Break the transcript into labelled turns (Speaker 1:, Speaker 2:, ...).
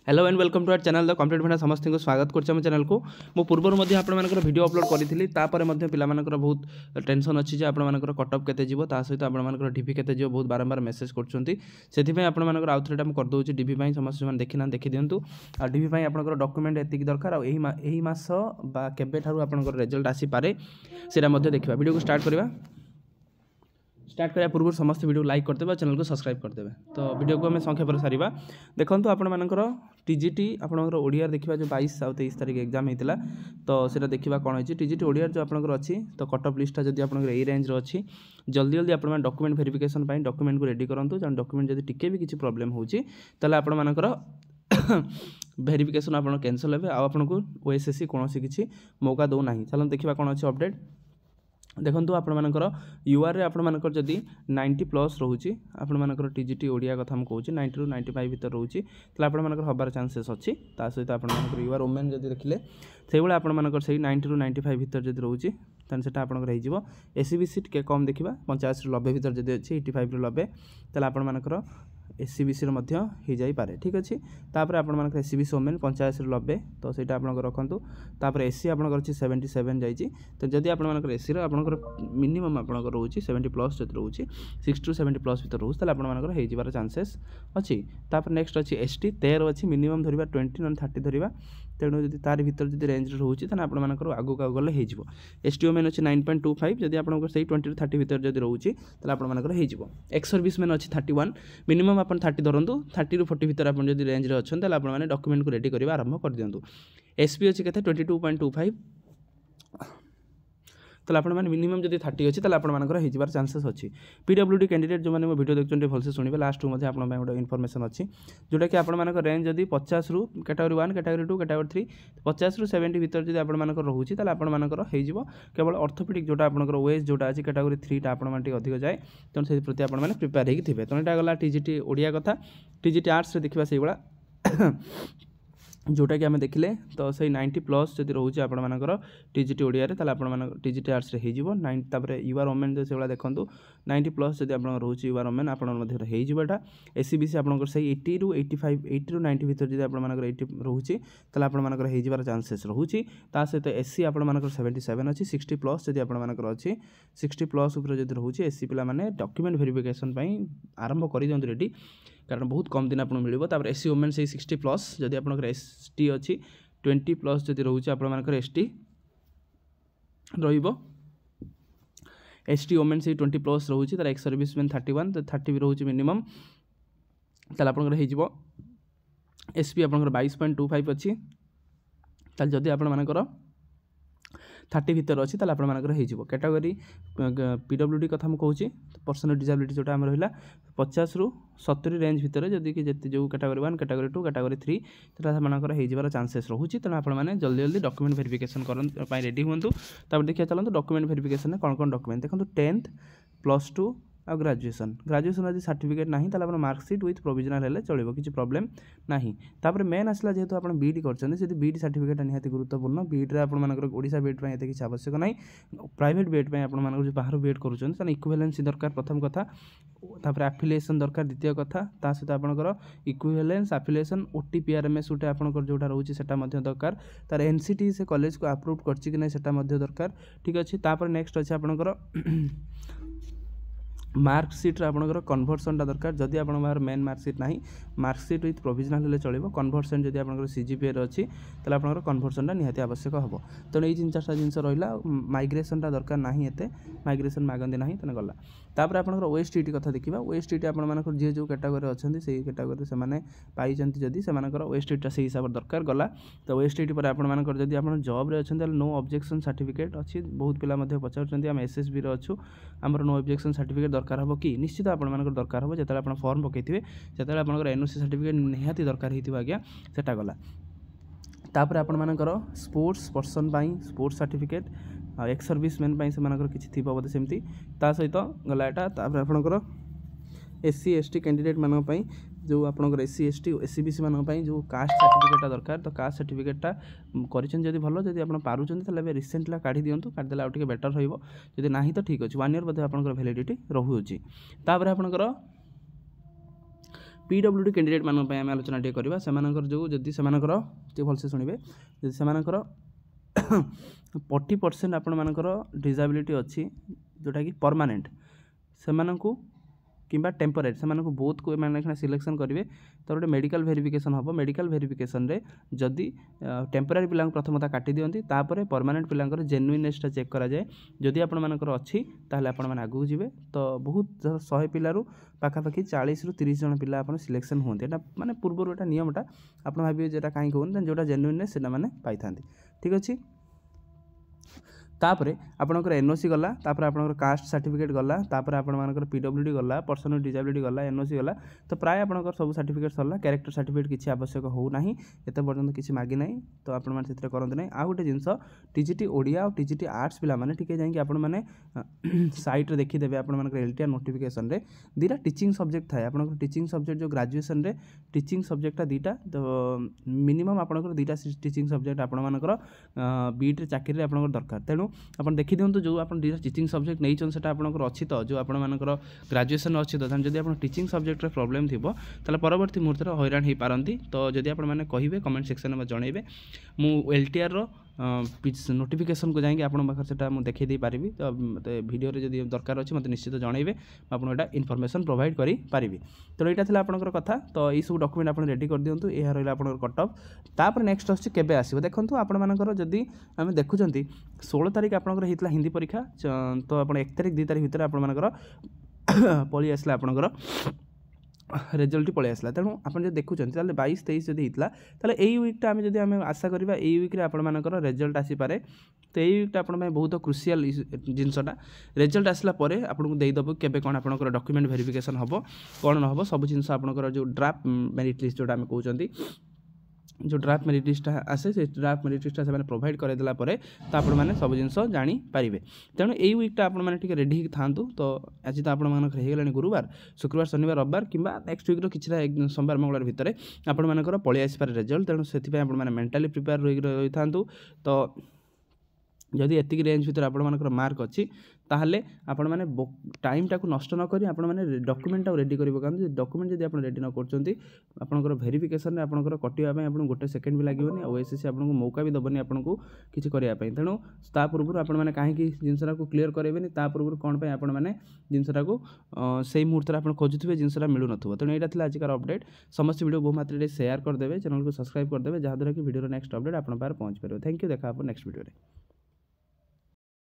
Speaker 1: Hello and welcome to our channel the complete भाषा समस्त को स्वागत कर चैनल को मो पूर्व वीडियो अपलोड करी पाकर बहुत टेंशन अच्छी जे आपर कटअप केते जीवो ता सहित आपर डीपी केते जीवो बहुत बारंबार मेसेज करते आउ थे करदे डीपी समस्त जो देखी ना देखी दिंतु आ डीपी आपर डॉक्यूमेंट एतिक दरकार यही मास केबे ठारू आपर रिजल्ट आसीपे से देखा वीडियो को स्टार्ट करवा स्टार्ट करने पूर्व समस्त वीडियो लाइक करदे चैनल को सब्सक्राइब करदे। तो वीडियो को आम संक्षेप सारा देखो आपर टीजीटी आपंकर ओडिया देखा जो 22 और 23 तारीख एग्जाम होता तो सीटा देखा कौन है टीजीटी ओडिया जो आपंकर अच्छी तो कटअप लिस्टा जब आप रेंज अच्छी जल्दी जल्दी आप डॉक्यूमेंट वेरिफिकेशन डॉक्यूमेंट को रेडी करूँ जहाँ डॉक्यूमेंट जब टिके भी किसी प्रॉब्लम होची ताले आपर वेरिफिकेशन आप कैंसल हे आपको ओएसएससी कौन किसी मौका दौना चलो देखा कौन अच्छे अपडेट देखो आपर यूआर रे आपर जदि 90+ रोचे आपर टीजीटी ओडिया कथा मुझे कहूँ 90 ରୁ 95 भर रोचे तो आपर हबार चांसेस अच्छी सहित आपर यूआर वोमेन जब देखिले से भाई आपर से 90 ରୁ 95 भर जब रोचे तेल से आपंकर एससीबीसी टे कम देखा 85 ରୁ 90 भर जब अच्छी 85 ରୁ 90 तेल आपर एससीबीसी हो जापे ठीक अच्छे तापर आपर एससीबीसी वोमेन 85 ରୁ 90 तो सहीटा आप रखु तापर एससी आपंकर अच्छी 77 जाइए तो जदि आपर एससी आपंकर मिनिमम आपंकर रोचे 70+ जब रोचे 60 ରୁ 70+ भर रोचे तो आपर होबार चांसेस अच्छी तापर नेक्स्ट अच्छी एसटी 13 अच्छी मिनिमम धरवा 20 ना 30 धरवा तेणु जब तार भर जब रेंज रोचे तो आपर आगू गले हो एसटी वोमेन अच्छी 9.25 जब आप 20 ରୁ 30 भर जब रोचे तो आपर एक्स सर्विस मैन अच्छी 31 मिनिमम आप 30 धरतु 30 ରୁ 40 भर आप रेंज अच्छा आपने डॉक्यूमेंट को रेडी करवा आरंभ कर दिंतु एसपी अच्छी के 22.25 तो आपने मिनिमम जब 30 अच्छी आपर होबार चांसेस अच्छी पीडब्ल्यूडी कैंडिडेट जो मैंने वीडियो देखते भलसे शुणे लास्ट में आप गोटे इनफर्मेशन अच्छी जोटा कि आपर रेंज जब 50 ରୁ कैटेगरी 1 कैटेगरी 2 कैटेगरी 3 50 ରୁ 70 भर जब आपर रोचे आपर केवल ऑर्थोपेडिक जोटा आपर ओएस जोटा अच्छी कैटेगरी 3 टा आप अधिक जाए तेणु से प्रति आपने प्रिपेयर होगी थे तेणु यहाँ गला टीजीटी ओडिया कथा टीजीटी आर्ट्स देखा से भाया जोटा कि आम देखिले तो सही 90+ जब रोचे आपर टीजीटी ओडिया आप टीजीटी आर्ट्स हो 9 यूआर वोमेन जो से देखो 90+ जब आप रोचे यूआर वोमेन आपटा एससीबीसी आपंकर से 80 ରୁ 85 80 ରୁ 90 भर जब आपर 80 रोचे तो आपंकर होबार चांसेस रोचे सहित एससी आपर 77 अच्छी 60+ जब आपर अच्छी 60+ जब रोचे एससी पे डॉक्यूमेंट वेरिफिकेशन आरंभ कर दिखाँ रेडी कारण बहुत कम दिन आपको मिल एससी वोमेन से 60+ जब आप एसटी अच्छी 20+ जब रोचे आपर एसटी एसटी वोमेन से 20+ रोचे तार एक्स सर्विस मैन 31 तो 30 भी रोचे मिनिमम ताल आप एसपी आप 22.25 अच्छी जदि आप 30 भर अच्छी आपर हो कैटेगरी पीडब्ल्यूडी कथा मुझे कहूँ पर्सनल डिसेबिलिटी जोटा आम रहा 50 ରୁ 70 रेंज भितर जदि कि जो कैटेगरी 1 कैटेगरी 2 कैटेगरी 3 तो होबार चांसेस रोचे तेणु आपने जल्दी जल्दी डॉक्यूमेंट वेरिफिकेशन करने रेडी हूँ तब देखिए चलते डॉक्यूमेंट वेरिफिकेशन कौन कौन डॉक्यूमेंट देखो 10th +2 आ ग्रेजुएशन आज सर्टिफिकेट ना तो मार्कशीट विथ प्रोविजनल है चलो किसी प्रॉब्लम ना तापर मेन आसला जेहेतु आप बीडी कर बीडी सर्टिफिकेट निहाती गुरुत्वपूर्ण बीड्रे आपड़ा बीड पर किसी आवश्यक ना प्राइवेट बीड पर आप बाहर बीड कर इक्विवेलेंसी दरकार प्रथम कथा तापर एफिलिएशन दरकार द्वितीय कथा ता सहित आपंकर इक्विवेलेंस एफिलिएशन ओटीपीआरएमएस गोटे आपंकर जोटा रोचे सेटा दरकार तार एनसीटी से कॉलेज को अप्रूव करछि कि नहीं सेटा दरकार ठीक अच्छे तापर नेक्स्ट अच्छे आपंकर मार्कशीट आपंकर कन्वर्सनटा दरकार जदि आप मेन मार्कशीट ना मार्कशीट विथ प्रोविजनल चलो कन्वर्सन जब आप सीजीपीए अच्छी तो आप कन्वर्सनटा निहाती आवश्यक हम तेणु ये 3-4टा जिन रहा माइग्रेशनटा दरकार ना एत माइग्रेशन मागती ना तेना गला तापर आपंकर ओएसटीटी कथा देखा ओएसटीटी आप जी जो कैटेगरी अच्छा से कैटेगरी से पाई जदि से ओएसटीटा से हिसाब से दरकार गला तो ओएसटीटी पर आपर जब आप जॉब अच्छा नो ऑब्जेक्शन सर्टिफिकेट अच्छी बहुत पिला पचार आम एसएसबी अच्छु आमर नो ऑब्जेक्शन सर्टिफिकेट दरकार हम कि निश्चित आप दरकार हम जो आप फॉर्म पकईथे से आप एनओसी सर्टिफिकेट निहाती दरकार होती आज्ञा सेटा गला तापर आपर sports person sports certificate ex service man से किसी थी बोधे सेमती सहित गला यहाँ आपंकर एससी एसटी कैंडिडेट मानी जो आपंकर एससी एसटी एससीबीसी मानी जो कास्ट सर्टिफिकेटा दरकार तो कास्ट सर्टिफिकेटा कर भल जब आप पार्टी रिसेंटली काढ़ी दिंतु काढ़ीदे आउ बेटर रही ना तो ठीक अच्छे 1 year बोधे आप वैलिडिटी रोचे तापर आपंकर PWD कैंडिडेट मान आम आलोचना टे करवा से जो जदि से भलसे शुणे जदि से 40% आपण मानकर डिसेबिलिटी अच्छी जोटा कि परमानेंट से किंबा टेम्परेरी से बहुत को मैंने सिलेक्शन करेंगे तो गोटे मेडिकल वेरिफिकेशन हम मेडिकल वेरिफिकेशन रे जदि टेम्परेरी पिला प्रथमता काटी दियंती तापर परमानेंट पिलांकर जेन्युइननेसटा चेक करा जाए जदि आपण मानकर अच्छी ताहले आपण माने आगु जिवे तो बहुत 100 पिलारू पाखापाखि 40 ରୁ 30 जन पिला आपण सिलेक्शन होते एटा माने पूर्व एटा नियमटा आपण भाबिए जेटा काई कहन जोटा जेन्युइननेस सेटा माने पाई थांती ठीक अछि तापरे आपणकर एनओसी गला तापर आपणकर कास्ट सर्टिफिकेट गला तापर आपणकर पीडब्ल्यूडी गला पर्सन विथ डिसेबिलिटी गला एनओसी गला तो प्राय आपणकर सब सर्टिफिकेट सरला कैरेक्टर सर्टिफिकेट किसी आवश्यक हो नाही एते पर्यंत किसी मागी नाही तो आपण माने सेतरे करंत नाही आ गोटे जिंस टीजीटी ओडिया और टीजीटी आर्ट्स पिला माने ठीक जाई कि आपण माने साइट रे देखि देबे आपण मानकर एलटीआर नोटिफिकेशन रे दीटा टीचिंग सब्जेक्ट थाए आपणकर टीचिंग सब्जेक्ट जो ग्रेजुएशन रे टीचिंग सब्जेक्टटा दीटा तो मिनिमम आपणकर दीटा टीचिंग सब्जेक्ट आपण मानकर बीट रे चाकरी रे आपणकर दरकार तेनु अपन देखि दियंतु जो अपन टीचिंग सब्जेक्ट नहीं छन सेटा आपनकर अछि तो जो आपण मानकर ग्रेजुएशन अछि तो जदि आपण टीचिंग सब्जेक्ट रे प्रॉब्लम थिबो तले परवर्ती मुहूर्त रे हैरान ही पारंती तो जदि आपण माने कहिबे कमेंट सेक्शन में जणैबे मु एलटीआर रो नोटिफिकेशन को जाएंगे आपण पाखर सेटा मु देखै दे पारिबी तो मते वीडियो रे जदि दरकार अछि मते निश्चित जणैबे आपण एटा इन्फॉर्मेशन प्रोवाइड करी पारिबी तो एटा थिला आपनकर कथा तो ई सब डॉक्यूमेंट आपण रेडी कर दियंतु ए रहला आपनकर कट ऑफ तापर नेक्स्ट अछि केबे आसीबो देखंतु आपण मानकर जदि हम देखुचंती 16 तारिख आपनकर हितला हिंदी परीक्षा तो आपण 1 तारिख 2 तारिख भितर आपण मानकर पळी आसला आपनकर रिजल्ट पळी आसला तेणु आपण जे देखुचंती ताले 22 23 जदि हितला ताले एई वीकटा आमे जदि आमे आशा करबा एई वीक रे आपण मानकर रिजल्ट आसी पारे तो एई वीकटा आपण में बहुत क्रुशियल जिंसटा रिजल्ट आसला परे आपण को देई दबो केबे कोन आपनकर डॉक्यूमेंट वेरिफिकेशन हबो कोन न हबो सब जिंस आपनकर जो ड्राफ्ट मेरिट लिस्ट जोटा आमे कहउचंती जो ड्राफ्ट मेरिट लिस्ट आसे से ड्राफ्ट मेरिट लिस्ट से प्रोवाइड कर देला परे तो आपण माने सब जिंस जानी पारिबे तेणु एई वीकटा आपण माने ठीक रेडी थांतु तो आज तो आपण मानकर हे गेलानी गुरुवार शुक्रवार शनिवार रविवार किंबा नेक्स्ट वीक रो किछरा सोमवार मंगलवार भितरे आपण मानकर पळी आसी पारे रिजल्ट तेणु सेति आपण माने मेंटली प्रिपेयर रहि थांतु तो जदि एतिक रेंज भितर आपण मानकर मार्क अछि ताहले आपण माने टाइम टाको नष्ट न करी आपण माने डॉक्यूमेंट टा रेडी करिवो कारण डॉक्यूमेंट जदि आपण रेडी न करचंती आपनकर वेरिफिकेशन रे आपनकर कटिवा पय आपण गोटे सेकंड भी लागिवनी ओएसएससी आपनको मौका भी दबनी आपनको किछि करिया पय तेणु ता पूर्व आपण माने काहे कि जिंसरा को क्लियर करेबेनी ता पूर्व कोन पय आपण माने जिंसरा को सेही मुहूर्त रे आपण खोजुथिबे जिंसरा मिलु नथुबो तेणु एटा थिला आजिकार अपडेट समस्त वीडियो बहु मात्रा रे शेयर कर देबे चैनल को सब्सक्राइब कर देबे जहा द्वारा कि वीडियो रो नेक्स्ट अपडेट आपण पार पहुंच परबो थैंक यू देखा आप नेक्स्ट वीडियो रे।